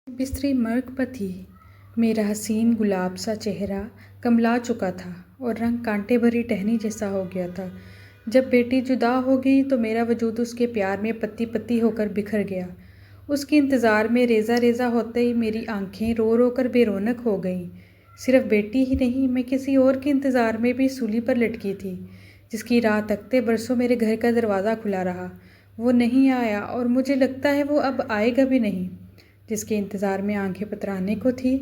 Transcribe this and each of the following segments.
بستری مرگ پر تھی۔ میرا حسین گلاب سا چہرہ کملا چکا تھا اور رنگ کانٹے بھری ٹہنی جیسا ہو گیا تھا۔ جب بیٹی جدا ہو گئی تو میرا وجود اس کے پیار میں پتی پتی ہو کر بکھر گیا۔ اس کے انتظار میں ریزہ ریزہ ہوتے ہی میری آنکھیں رو رو کر بے رونق ہو گئیں۔ صرف بیٹی ہی نہیں، میں کسی اور کے انتظار میں بھی سولی پر لٹکی تھی، جس کی راہ تکتے برسوں میرے گھر کا دروازہ کھلا رہا۔ وہ نہیں آیا اور مجھے لگتا ہے وہ اب آئے گا بھی نہیں۔ جس کے انتظار میں آنکھیں پترانے کو تھی،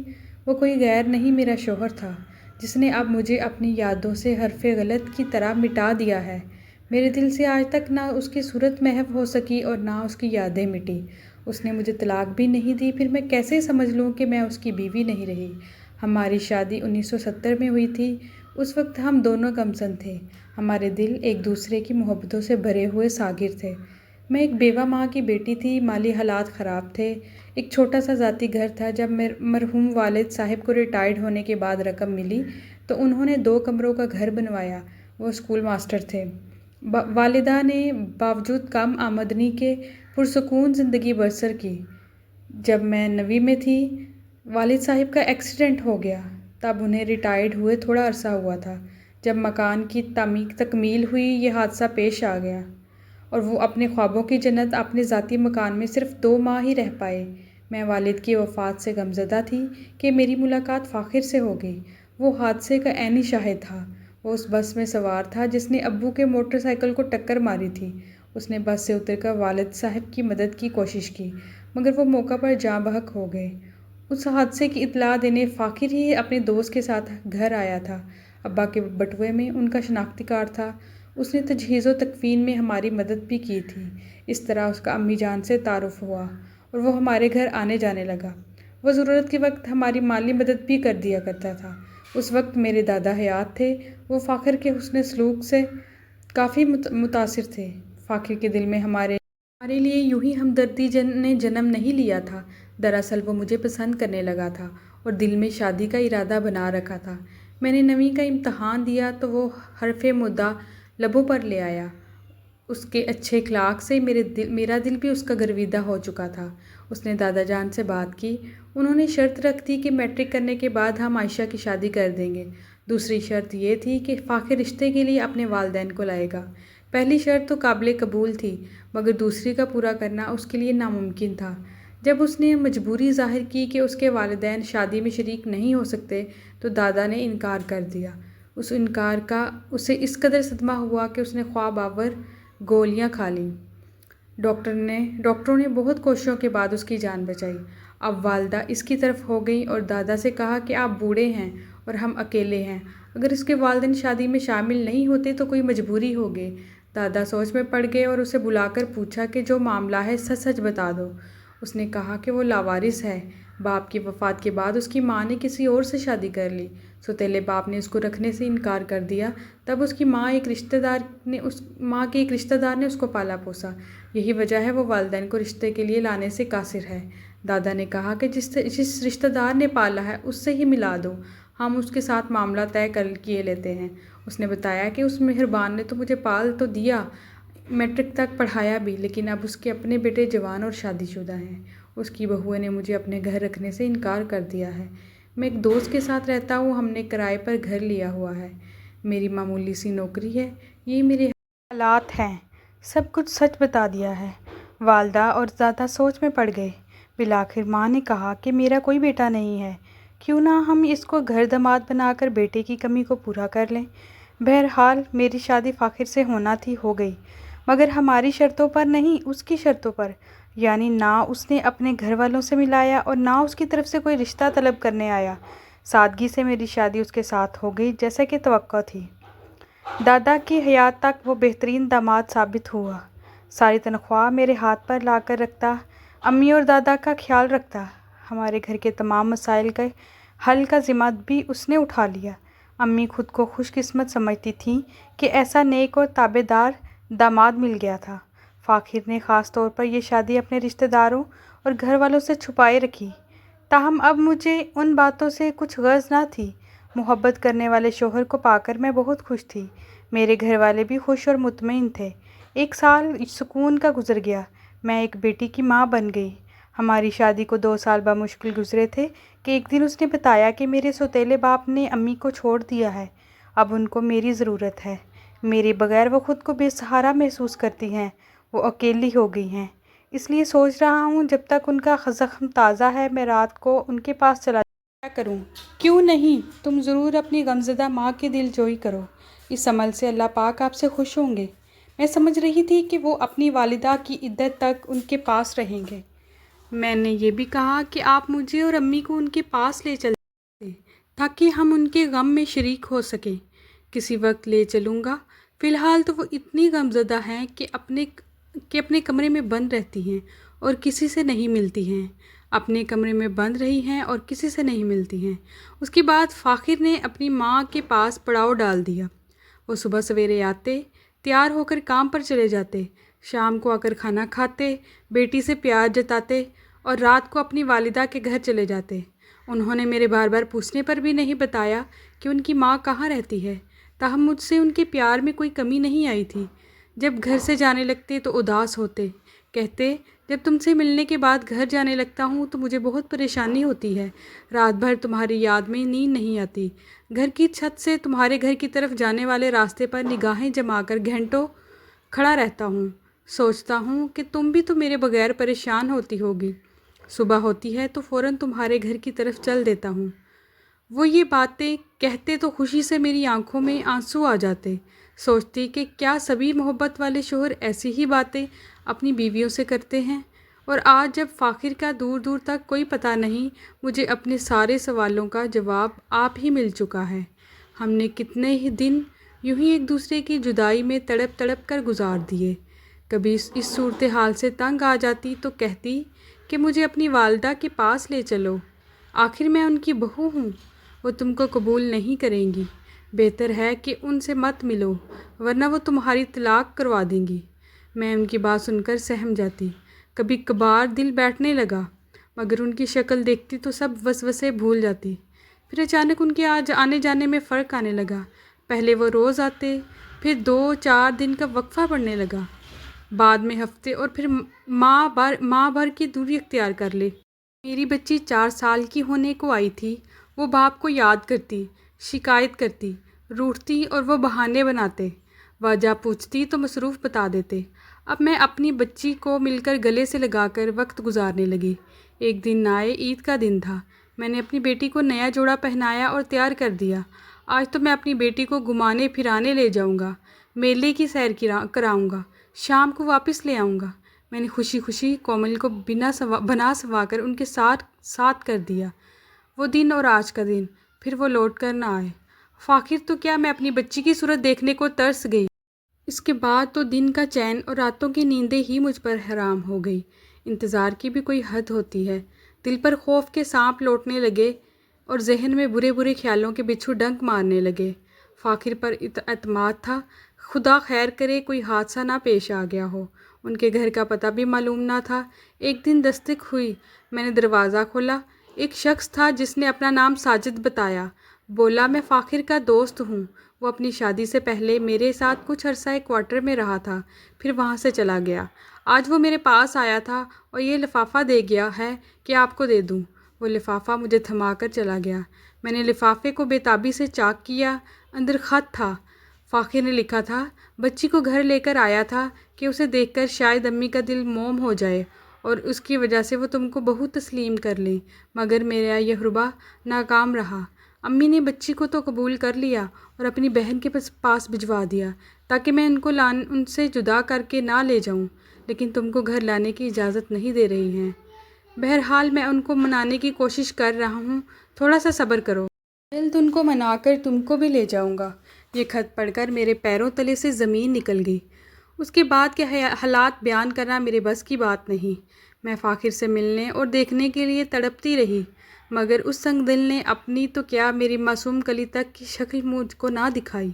وہ کوئی غیر نہیں، میرا شوہر تھا، جس نے اب مجھے اپنی یادوں سے حرف غلط کی طرح مٹا دیا ہے۔ میرے دل سے آج تک نہ اس کی صورت محو ہو سکی اور نہ اس کی یادیں مٹی۔ اس نے مجھے طلاق بھی نہیں دی، پھر میں کیسے سمجھ لوں کہ میں اس کی بیوی نہیں رہی؟ ہماری شادی 1970 میں ہوئی تھی۔ اس وقت ہم دونوں گمسن تھے، ہمارے دل ایک دوسرے کی محبتوں سے بھرے ہوئے ساغر تھے۔ میں ایک بیوہ ماں کی بیٹی تھی، مالی حالات خراب تھے، ایک چھوٹا سا ذاتی گھر تھا۔ جب مرحوم والد صاحب کو ریٹائرڈ ہونے کے بعد رقم ملی تو انہوں نے 2 کمروں کا گھر بنوایا۔ وہ اسکول ماسٹر تھے۔ والدہ نے باوجود کم آمدنی کے پرسکون زندگی بسر کی۔ جب میں 9ویں میں تھی، والد صاحب کا ایکسیڈنٹ ہو گیا۔ تب انہیں ریٹائرڈ ہوئے تھوڑا عرصہ ہوا تھا۔ جب مکان کی تکمیل ہوئی، یہ حادثہ پیش آ گیا اور وہ اپنے خوابوں کی جنت، اپنے ذاتی مکان میں صرف 2 ماہ ہی رہ پائے۔ میں والد کی وفات سے غمزدہ تھی کہ میری ملاقات فاخر سے ہو گئی۔ وہ حادثے کا عینی شاہد تھا۔ وہ اس بس میں سوار تھا جس نے ابو کے موٹر سائیکل کو ٹکر ماری تھی۔ اس نے بس سے اتر کر والد صاحب کی مدد کی کوشش کی، مگر وہ موقع پر جاں بحق ہو گئے۔ اس حادثے کی اطلاع دینے فاخر ہی اپنے دوست کے ساتھ گھر آیا تھا۔ ابا کے بٹوے میں ان کا شناختی کارڈ تھا۔ اس نے تجہیز و تکفین میں ہماری مدد بھی کی تھی۔ اس طرح اس کا امی جان سے تعارف ہوا اور وہ ہمارے گھر آنے جانے لگا۔ وہ ضرورت کے وقت ہماری مالی مدد بھی کر دیا کرتا تھا۔ اس وقت میرے دادا حیات تھے۔ وہ فاخر کے حسن سلوک سے کافی متاثر تھے۔ فاخر کے دل میں ہمارے لیے یوں ہی ہمدردی نے جنم نہیں لیا تھا، دراصل وہ مجھے پسند کرنے لگا تھا اور دل میں شادی کا ارادہ بنا رکھا تھا۔ میں نے 9ویں کا امتحان دیا تو وہ حرف مدعا لبوں پر لے آیا۔ اس کے اچھے اخلاق سے میرا دل بھی اس کا گرویدہ ہو چکا تھا۔ اس نے دادا جان سے بات کی۔ انہوں نے شرط رکھ دی کہ میٹرک کرنے کے بعد ہم عائشہ کی شادی کر دیں گے۔ دوسری شرط یہ تھی کہ فاخر رشتے کے لیے اپنے والدین کو لائے گا۔ پہلی شرط تو قابل قبول تھی، مگر دوسری کا پورا کرنا اس کے لیے ناممکن تھا۔ جب اس نے مجبوری ظاہر کی کہ اس کے والدین شادی میں شریک نہیں ہو سکتے تو دادا نے انکار کر دیا۔ اس انکار کا اسے اس قدر صدمہ ہوا کہ اس نے خواب آور گولیاں کھا لیں۔ ڈاکٹروں نے بہت کوششوں کے بعد اس کی جان بچائی۔ اب والدہ اس کی طرف ہو گئیں اور دادا سے کہا کہ آپ بوڑھے ہیں اور ہم اکیلے ہیں، اگر اس کے والدین شادی میں شامل نہیں ہوتے تو کوئی مجبوری ہوگی۔ دادا سوچ میں پڑ گئے اور اسے بلا کر پوچھا کہ جو معاملہ ہے سچ سچ بتا دو۔ اس نے کہا کہ وہ لاوارث ہے۔ باپ کی وفات کے بعد اس کی ماں نے کسی اور سے شادی کر لی۔ سوتیلے باپ نے اس کو رکھنے سے انکار کر دیا۔ تب اس کی ماں کے ایک رشتہ دار نے اس کو پالا پوسا۔ یہی وجہ ہے وہ والدین کو رشتے کے لیے لانے سے قاصر ہے۔ دادا نے کہا کہ جس رشتہ دار نے پالا ہے اس سے ہی ملا دو، ہم اس کے ساتھ معاملہ طے کیے لیتے ہیں۔ اس نے بتایا کہ اس مہربان نے تو مجھے پال تو دیا، میٹرک تک پڑھایا بھی، لیکن اب اس کے اپنے بیٹے جوان اور شادی شدہ ہیں۔ اس کی بہوئیں نے مجھے اپنے گھر رکھنے سے انکار کر دیا ہے۔ میں ایک دوست کے ساتھ رہتا ہوں، ہم نے کرائے پر گھر لیا ہوا ہے، میری معمولی سی نوکری ہے، یہ میرے حالات ہیں۔ سب کچھ سچ بتا دیا ہے۔ والدہ اور دادا سوچ میں پڑ گئے۔ بالآخر ماں نے کہا کہ میرا کوئی بیٹا نہیں ہے، کیوں نہ ہم اس کو گھر داماد بنا کر بیٹے کی کمی کو پورا کر لیں۔ بہرحال میری شادی فاخر سے ہونا تھی، ہو گئی، مگر ہماری شرطوں پر نہیں، اس کی شرطوں پر۔ یعنی نہ اس نے اپنے گھر والوں سے ملایا اور نہ اس کی طرف سے کوئی رشتہ طلب کرنے آیا۔ سادگی سے میری شادی اس کے ساتھ ہو گئی جیسا کہ توقع تھی۔ دادا کی حیات تک وہ بہترین داماد ثابت ہوا۔ ساری تنخواہ میرے ہاتھ پر لا کر رکھتا، امی اور دادا کا خیال رکھتا۔ ہمارے گھر کے تمام مسائل کے حل کا ذمہ بھی اس نے اٹھا لیا۔ امی خود کو خوش قسمت سمجھتی تھیں کہ ایسا نیک اور تابع دار داماد مل گیا تھا۔ فاخر نے خاص طور پر یہ شادی اپنے رشتہ داروں اور گھر والوں سے چھپائے رکھی۔ تاہم اب مجھے ان باتوں سے کچھ غرض نہ تھی۔ محبت کرنے والے شوہر کو پا کر میں بہت خوش تھی۔ میرے گھر والے بھی خوش اور مطمئن تھے۔ 1 سال سکون کا گزر گیا۔ میں ایک بیٹی کی ماں بن گئی۔ ہماری شادی کو 2 سال بمشکل گزرے تھے کہ ایک دن اس نے بتایا کہ میرے سوتیلے باپ نے امی کو چھوڑ دیا ہے، اب ان کو میری ضرورت ہے۔ میرے بغیر وہ خود کو بے سہارا محسوس کرتی ہیں، وہ اکیلی ہو گئی ہیں۔ اس لیے سوچ رہا ہوں جب تک ان کا زخم تازہ ہے میں رات کو ان کے پاس چلا کیا کروں؟ کیوں نہیں؟ تم ضرور اپنی غمزدہ ماں کی دل جوئی کرو، اس عمل سے اللہ پاک آپ سے خوش ہوں گے۔ میں سمجھ رہی تھی کہ وہ اپنی والدہ کی عدت تک ان کے پاس رہیں گے۔ میں نے یہ بھی کہا کہ آپ مجھے اور امی کو ان کے پاس لے چلیں تاکہ ہم ان کے غم میں شریک ہو سکیں۔ کسی وقت لے چلوں گا، فی الحال تو وہ اتنی غمزدہ ہیں کہ اپنے کمرے میں بند رہتی ہیں اور کسی سے نہیں ملتی ہیں۔ اپنے کمرے میں بند رہی ہیں اور کسی سے نہیں ملتی ہیں۔ اس کے بعد فاخر نے اپنی ماں کے پاس پڑاؤ ڈال دیا۔ وہ صبح سویرے آتے، تیار ہو کر کام پر چلے جاتے، شام کو آ کر کھانا کھاتے، بیٹی سے پیار جتاتے اور رات کو اپنی والدہ کے گھر چلے جاتے۔ انہوں نے میرے بار بار پوچھنے پر بھی نہیں بتایا کہ ان کی ماں کہاں رہتی ہے، تاہم مجھ سے ان کے پیار میں کوئی کمی نہیں آئی تھی۔ جب گھر سے جانے لگتے تو اداس ہوتے، کہتے جب تم سے ملنے کے بعد گھر جانے لگتا ہوں تو مجھے بہت پریشانی ہوتی ہے، رات بھر تمہاری یاد میں نیند نہیں آتی، گھر کی چھت سے تمہارے گھر کی طرف جانے والے راستے پر نگاہیں جما کر گھنٹوں کھڑا رہتا ہوں، سوچتا ہوں کہ تم بھی تو میرے بغیر پریشان ہوتی ہوگی۔ صبح ہوتی ہے تو فوراً تمہارے گھر کی طرف چل دیتا ہوں۔ وہ یہ باتیں کہتے تو خوشی سے میری آنکھوں میں آنسو آ جاتے، سوچتی کہ کیا سبھی محبت والے شوہر ایسی ہی باتیں اپنی بیویوں سے کرتے ہیں؟ اور آج جب فاخر کا دور دور تک کوئی پتہ نہیں، مجھے اپنے سارے سوالوں کا جواب آپ ہی مل چکا ہے۔ ہم نے کتنے ہی دن یوں ہی ایک دوسرے کی جدائی میں تڑپ تڑپ کر گزار دیے۔ کبھی اس صورتحال سے تنگ آ جاتی تو کہتی کہ مجھے اپنی والدہ کے پاس لے چلو، آخر میں ان کی بہو ہوں، وہ تم کو قبول نہیں کریں گی، بہتر ہے کہ ان سے مت ملو ورنہ وہ تمہاری طلاق کروا دیں گی۔ میں ان کی بات سن کر سہم جاتی، کبھی کبھار دل بیٹھنے لگا، مگر ان کی شکل دیکھتی تو سب وسوسے بھول جاتی۔ پھر اچانک ان کے آنے جانے میں فرق آنے لگا، پہلے وہ روز آتے، پھر 2-4 دن کا وقفہ پڑنے لگا، بعد میں ہفتے اور پھر ماہ بھر کی دوری اختیار کر لے۔ میری بچی 4 سال کی ہونے کو آئی تھی، وہ باپ کو یاد کرتی، شکایت کرتی، روٹھتی اور وہ بہانے بناتے، وجہ پوچھتی تو مصروف بتا دیتے۔ اب میں اپنی بچی کو مل کر گلے سے لگا کر وقت گزارنے لگی۔ ایک دن آئے، عید کا دن تھا، میں نے اپنی بیٹی کو نیا جوڑا پہنایا اور تیار کر دیا۔ آج تو میں اپنی بیٹی کو گھمانے پھرانے لے جاؤں گا، میلے کی سیر کراؤں گا، شام کو واپس لے آؤں گا۔ میں نے خوشی خوشی کومل کو بنا سوا کر ان کے ساتھ کر دیا۔ وہ دن اور آج کا دن، پھر وہ لوٹ کر نہ آئے۔ فاخر تو کیا، میں اپنی بچی کی صورت دیکھنے کو ترس گئی۔ اس کے بعد تو دن کا چین اور راتوں کی نیندیں ہی مجھ پر حرام ہو گئی۔ انتظار کی بھی کوئی حد ہوتی ہے۔ دل پر خوف کے سانپ لوٹنے لگے اور ذہن میں برے برے خیالوں کے بچھو ڈنک مارنے لگے۔ فاخر پر اعتماد تھا، خدا خیر کرے کوئی حادثہ نہ پیش آ گیا ہو۔ ان کے گھر کا پتہ بھی معلوم نہ تھا۔ ایک دن دستک ہوئی، میں نے دروازہ کھولا، ایک شخص تھا جس نے اپنا نام ساجد بتایا، بولا میں فاخر کا دوست ہوں، وہ اپنی شادی سے پہلے میرے ساتھ کچھ عرصہ ایک کوارٹر میں رہا تھا، پھر وہاں سے چلا گیا۔ آج وہ میرے پاس آیا تھا اور یہ لفافہ دے گیا ہے کہ آپ کو دے دوں۔ وہ لفافہ مجھے تھما کر چلا گیا۔ میں نے لفافے کو بے تابی سے چاک کیا، اندر خط تھا۔ فاخر نے لکھا تھا، بچی کو گھر لے کر آیا تھا کہ اسے دیکھ کر شاید امی کا دل موم ہو جائے اور اس کی وجہ سے وہ تم کو بہو تسلیم کر لیں، مگر میرا یہ حربہ ناکام رہا۔ امی نے بچی کو تو قبول کر لیا اور اپنی بہن کے پاس بھجوا دیا تاکہ میں ان سے جدا کر کے نہ لے جاؤں، لیکن تم کو گھر لانے کی اجازت نہیں دے رہی ہیں۔ بہرحال میں ان کو منانے کی کوشش کر رہا ہوں، تھوڑا سا صبر کرو، جلد ان کو منا کر تم کو بھی لے جاؤں گا۔ یہ خط پڑھ کر میرے پیروں تلے سے زمین نکل گئی۔ اس کے بعد کے حالات بیان کرنا میرے بس کی بات نہیں۔ میں فاخر سے ملنے اور دیکھنے کے لیے تڑپتی رہی، مگر اس سنگ دل نے اپنی تو کیا میری معصوم کلی تک کی شکل مجھ کو نہ دکھائی۔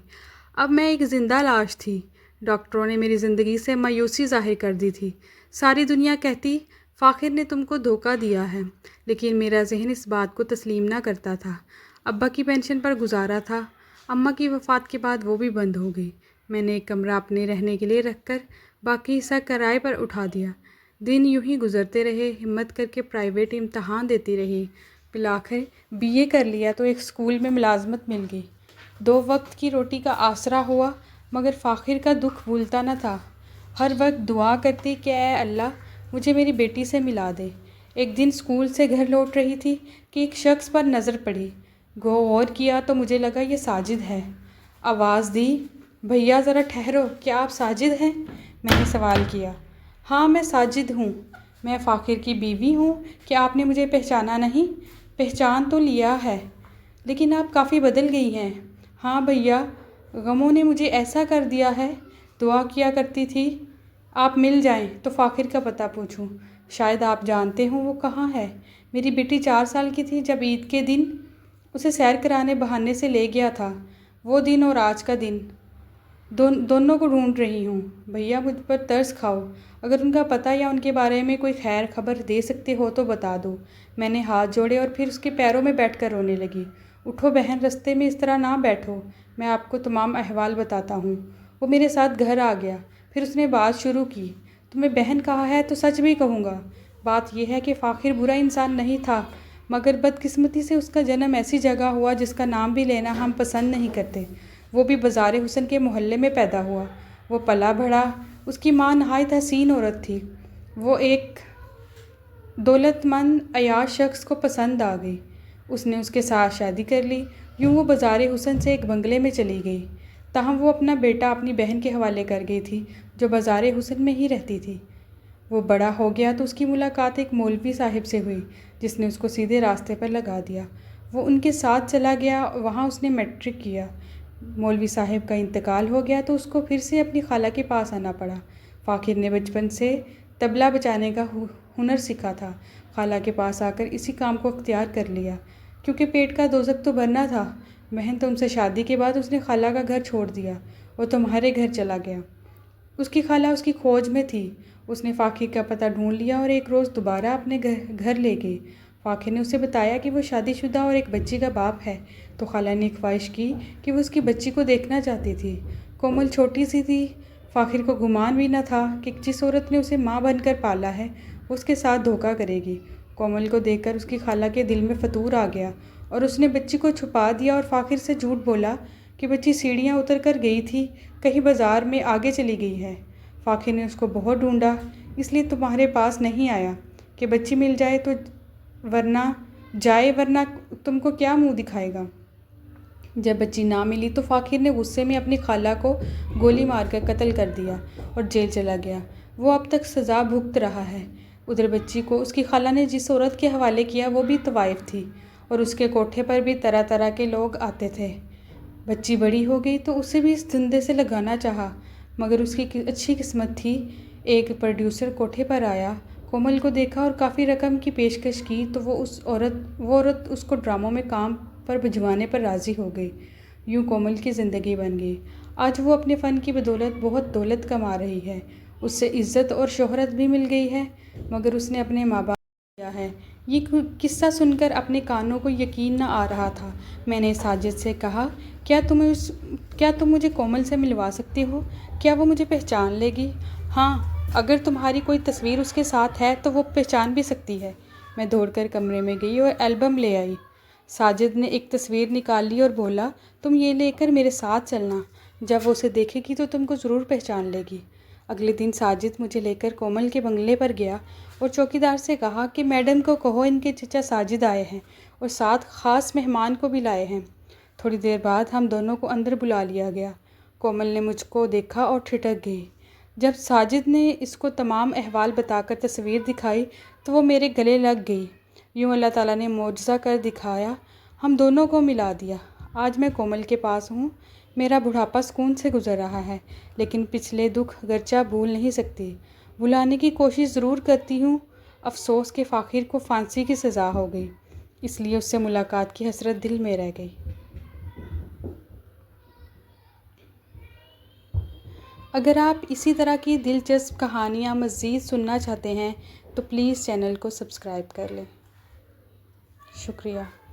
اب میں ایک زندہ لاش تھی۔ ڈاکٹروں نے میری زندگی سے مایوسی ظاہر کر دی تھی۔ ساری دنیا کہتی فاخر نے تم کو دھوکہ دیا ہے، لیکن میرا ذہن اس بات کو تسلیم نہ کرتا تھا۔ ابا کی پینشن پر گزارا تھا، اماں کی وفات کے بعد وہ بھی بند ہو گئی۔ میں نے ایک کمرہ اپنے رہنے کے لیے رکھ کر باقی حصہ کرائے پر اٹھا دیا۔ دن یوں ہی گزرتے رہے، ہمت کر کے پرائیویٹ امتحان دیتی رہی، بالآخر BA کر لیا تو ایک اسکول میں ملازمت مل گئی۔ 2 وقت کی روٹی کا آسرا ہوا، مگر فاخر کا دکھ بھولتا نہ تھا۔ ہر وقت دعا کرتی کہ اے اللہ مجھے میری بیٹی سے ملا دے۔ ایک دن اسکول سے گھر لوٹ رہی تھی کہ ایک شخص پر نظر پڑی۔ غور کیا تو مجھے لگا یہ ساجد ہے۔ آواز دی، بھیا ذرا ٹھہرو، کیا آپ ساجد ہیں؟ میں نے سوال کیا۔ ہاں میں ساجد ہوں، میں فاخر کی بیوی ہوں، کیا آپ نے مجھے پہچانا نہیں؟ پہچان تو لیا ہے، لیکن آپ کافی بدل گئی ہیں۔ ہاں بھیا، غموں نے مجھے ایسا کر دیا ہے، دعا کیا کرتی تھی آپ مل جائیں تو فاخر کا پتہ پوچھوں، شاید آپ جانتے ہوں وہ کہاں ہے۔ میری بیٹی 4 سال کی تھی جب عید کے دن اسے سیر کرانے بہانے سے لے گیا تھا، وہ دن اور آج کا دن دونوں کو ڈھونڈ رہی ہوں۔ بھیا مجھ پر ترس کھاؤ، اگر ان کا پتہ یا ان کے بارے میں کوئی خیر خبر دے سکتے ہو تو بتا دو۔ میں نے ہاتھ جوڑے اور پھر اس کے پیروں میں بیٹھ کر رونے لگی۔ اٹھو بہن، رستے میں اس طرح نہ بیٹھو، میں آپ کو تمام احوال بتاتا ہوں۔ وہ میرے ساتھ گھر آ گیا، پھر اس نے بات شروع کی۔ تمہیں بہن کہا ہے تو سچ بھی کہوں گا۔ بات یہ ہے کہ فاخر برا انسان نہیں تھا، مگر بدقسمتی سے اس کا جنم ایسی جگہ ہوا جس کا نام بھی لینا ہم پسند نہیں کرتے، وہ بھی بازار حسن کے محلے میں پیدا ہوا۔ وہ پلا بڑھا، اس کی ماں نہایت حسین عورت تھی، وہ ایک دولت مند عیاش شخص کو پسند آ گئی، اس نے اس کے ساتھ شادی کر لی۔ یوں وہ بازار حسن سے ایک بنگلے میں چلی گئی، تاہم وہ اپنا بیٹا اپنی بہن کے حوالے کر گئی تھی جو بازار حسن میں ہی رہتی تھی۔ وہ بڑا ہو گیا تو اس کی ملاقات ایک مولوی صاحب سے ہوئی جس نے اس کو سیدھے راستے پر لگا دیا۔ وہ ان کے ساتھ چلا گیا، وہاں اس نے میٹرک کیا۔ مولوی صاحب کا انتقال ہو گیا تو اس کو پھر سے اپنی خالہ کے پاس آنا پڑا۔ فاخر نے بچپن سے طبلہ بجانے کا ہنر سیکھا تھا، خالہ کے پاس آ کر اسی کام کو اختیار کر لیا، کیونکہ پیٹ کا دوزخ تو بھرنا تھا۔ بہن تم سے شادی کے بعد اس نے خالہ کا گھر چھوڑ دیا اور تمہارے گھر چلا گیا۔ اس کی خالہ اس کی کھوج میں تھی، اس نے فاخر کا پتہ ڈھونڈ لیا اور ایک روز دوبارہ اپنے گھر لے گئی۔ فاخر نے اسے بتایا کہ وہ شادی شدہ اور ایک بچی کا باپ ہے، تو خالہ نے خواہش کی کہ وہ اس کی بچی کو دیکھنا چاہتی تھی۔ کومل چھوٹی سی تھی، فاخر کو گمان بھی نہ تھا کہ جس عورت نے اسے ماں بن کر پالا ہے وہ اس کے ساتھ دھوکہ کرے گی۔ کومل کو دیکھ کر اس کی خالہ کے دل میں فتور آ گیا اور اس نے بچی کو چھپا دیا اور فاخر سے جھوٹ بولا کہ بچی سیڑھیاں اتر کر گئی تھی، کہیں بازار میں آگے چلی گئی ہے۔ فاخر نے اس کو بہت ڈھونڈا، اس لیے تمہارے پاس نہیں آیا کہ بچی مل جائے تو ورنہ تم کو کیا منہ دکھائے گا۔ جب بچی نہ ملی تو فاخر نے غصے میں اپنی خالہ کو گولی مار کر قتل کر دیا اور جیل چلا گیا۔ وہ اب تک سزا بھگت رہا ہے۔ ادھر بچی کو اس کی خالہ نے جس عورت کے حوالے کیا وہ بھی طوائف تھی اور اس کے کوٹھے پر بھی طرح طرح کے لوگ آتے تھے۔ بچی بڑی ہو گئی تو اسے بھی اس دھندے سے لگانا چاہا، مگر اس کی اچھی قسمت تھی، ایک پروڈیوسر کوٹھے پر آیا، کومل کو دیکھا اور کافی رقم کی پیشکش کی تو وہ عورت اس کو ڈراموں میں کام پر بھجوانے پر راضی ہو گئی۔ یوں کومل کی زندگی بن گئی۔ آج وہ اپنے فن کی بدولت بہت دولت کما رہی ہے، اس سے عزت اور شہرت بھی مل گئی ہے، مگر اس نے اپنے ماں باپ کو کھویا ہے۔ یہ قصہ سن کر اپنے کانوں کو یقین نہ آ رہا تھا۔ میں نے ساجد سے کہا، کیا تم مجھے کومل سے ملوا سکتے ہو؟ کیا وہ مجھے پہچان لے گی؟ ہاں، اگر تمہاری کوئی تصویر اس کے ساتھ ہے تو وہ پہچان بھی سکتی ہے۔ میں دوڑ کر کمرے میں گئی اور البم لے آئی۔ ساجد نے ایک تصویر نکال لی اور بولا، تم یہ لے کر میرے ساتھ چلنا، جب وہ اسے دیکھے گی تو تم کو ضرور پہچان لے گی۔ اگلے دن ساجد مجھے لے کر کومل کے بنگلے پر گیا اور چوکیدار سے کہا کہ میڈم کو کہو ان کے چچا ساجد آئے ہیں اور ساتھ خاص مہمان کو بھی لائے ہیں۔ تھوڑی دیر بعد ہم دونوں کو اندر بلا لیا گیا۔ کومل نے مجھ کو دیکھا اور ٹھٹک گئی۔ جب ساجد نے اس کو تمام احوال بتا کر تصویر دکھائی تو وہ میرے گلے لگ گئی۔ یوں اللہ تعالیٰ نے معجزہ کر دکھایا، ہم دونوں کو ملا دیا۔ آج میں کومل کے پاس ہوں، میرا بڑھاپا سکون سے گزر رہا ہے، لیکن پچھلے دکھ گرچہ بھول نہیں سکتی، بھلانے کی کوشش ضرور کرتی ہوں۔ افسوس کہ فاخر کو پھانسی کی سزا ہو گئی، اس لیے اس سے ملاقات کی حسرت دل میں رہ گئی۔ اگر آپ اسی طرح کی دلچسپ کہانیاں مزید سننا چاہتے ہیں تو پلیز چینل کو سبسکرائب کر لیں۔ شکریہ۔